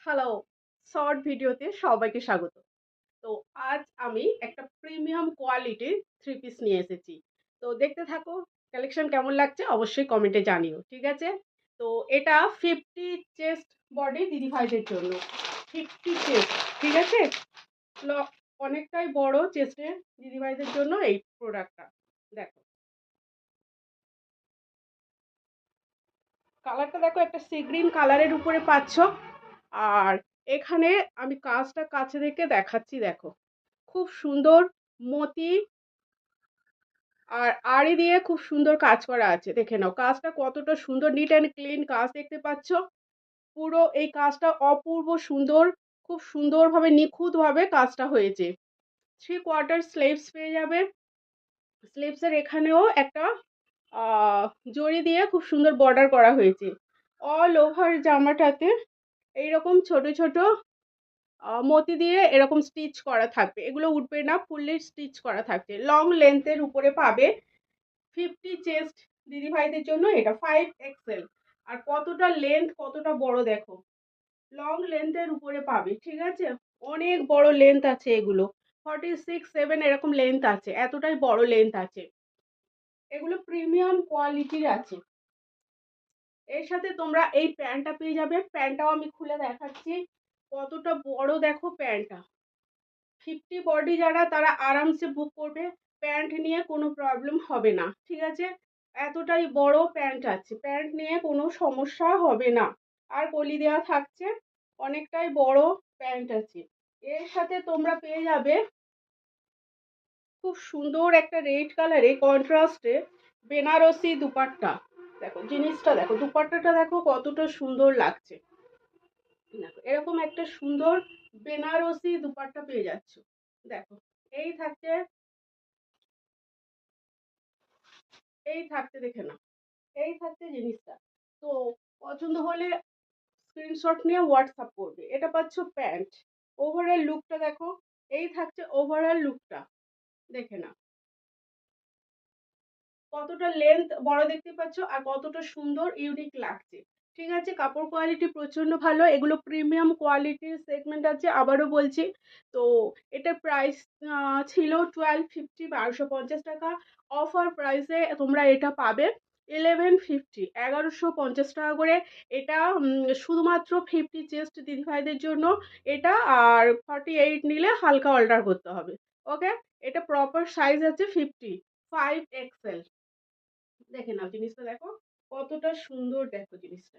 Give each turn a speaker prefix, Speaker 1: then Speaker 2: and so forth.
Speaker 1: Hello, short ভিডিওতে সবাইকে স্বাগত। তো আজ আমি একটা প্রিমিয়াম কোয়ালিটির থ্রি পিস নিয়ে এসেছি। তো দেখতে থাকো, কালেকশন কেমন লাগছে অবশ্যই কমেন্টে জানিও, ঠিক আছে? তো এটা 50 চেস্ট বডি দিদিভাইদের জন্য। 50 চেস্ট, ঠিক আছে? অনেকটাই বড় চেস্টের দিদিভাইদের জন্য এই প্রোডাক্টটা। দেখো, কালারটা দেখো, একটা সি গ্রিন কালারের উপরে পাচ্ছ। আর এখানে আমি কাজটা কাছে থেকে দেখাচ্ছি, দেখো খুব সুন্দর মতি আর আড়ি দিয়ে খুব সুন্দর কাজ করা আছে। দেখে নাও কাজটা কতটা সুন্দর, নিট অ্যান্ড ক্লিন কাজ দেখতে পাচ্ছ। পুরো এই কাজটা অপূর্ব সুন্দর, খুব সুন্দরভাবে নিখুঁতভাবে কাজটা হয়েছে। 3/4 স্লিভস পেয়ে যাবে। স্লিভসের এখানেও একটা জড়ি দিয়ে খুব সুন্দর বর্ডার করা হয়েছে। অল ওভার জামাটাতে এইরকম ছোট ছোট মতি দিয়ে এরকম স্টিচ করা থাকবে, এগুলো উঠবে না, ফুললি স্টিচ করা থাকবে, লং লেন্থের উপরে পাবে। 50 চেস্ট দিদিভাইদের জন্য এটা 5XL। আর কতটা লেন্থ, কতটা বড় দেখো, লং লেন্থের উপরে পাবে, ঠিক আছে? অনেক বড় লেন্থ আছে এগুলো, 46-7 এরকম লেন্থ আছে, এতটাই বড় লেন্থ আছে। এগুলো প্রিমিয়াম কোয়ালিটির আছে। এর সাথে তোমরা এই প্যান্টটা পেয়ে যাবে, প্যান্টটাও আমি খুলে দেখাচ্ছি কতটা বড় দেখো প্যান্টটা। 50 বডি যারা তারা আরামসে বুক করবে, প্যান্ট নিয়ে কোনো প্রবলেম হবে না, ঠিক আছে? এতটাই বড় প্যান্ট আছে, প্যান্ট নিয়ে কোনো সমস্যা হবে না। আর কলি দেওয়া থাকছে, অনেকটাই বড় প্যান্ট আছে। এর সাথে তোমরা পেয়ে যাবে খুব সুন্দর একটা রেড কালারে কন্ট্রাস্টে বেনারসি দুপাট্টা। দেখো জিনিসটা, দেখো দুপাট্টাটা দেখো কতটা সুন্দর লাগছে। দেখো এরকম একটা সুন্দর বেনারসি দুপাট্টা পেয়ে যাচ্ছ। দেখো এই থাকছে, এই থাকতে, দেখে না, এই থাকতে জিনিসটা। তো পছন্দ হলে স্ক্রিনশট নিয়ে হোয়াটসঅ্যাপ করবে। এটা পাচ্ছ প্যান্ট। ওভারঅল লুকটা দেখো, এই থাকছে ওভারঅল লুকটা, দেখে না কতটা লেন্থ বড় দেখতে পাচ্ছ আর কতটা সুন্দর ইউনিক লাগছে, ঠিক আছে? কাপড় কোয়ালিটি প্রচন্ড ভালো, এগুলো প্রিমিয়াম কোয়ালিটির সেগমেন্ট আছে, আবারও বলছি। তো এটার প্রাইস ছিল 1250, 1250 টাকা। অফার প্রাইসে তোমরা এটা পাবে 1150, 1150 টাকা করে। এটা শুধুমাত্র 50 চেস্ট দিদিভাইদের জন্য এটা। আর 48 নিলে হালকা অল্টার করতে হবে, ওকে? এটা প্রপার সাইজ আছে 50, 5XL। দেখে নাও জিনিসটা, দেখো কতটা সুন্দর, দেখো জিনিসটা।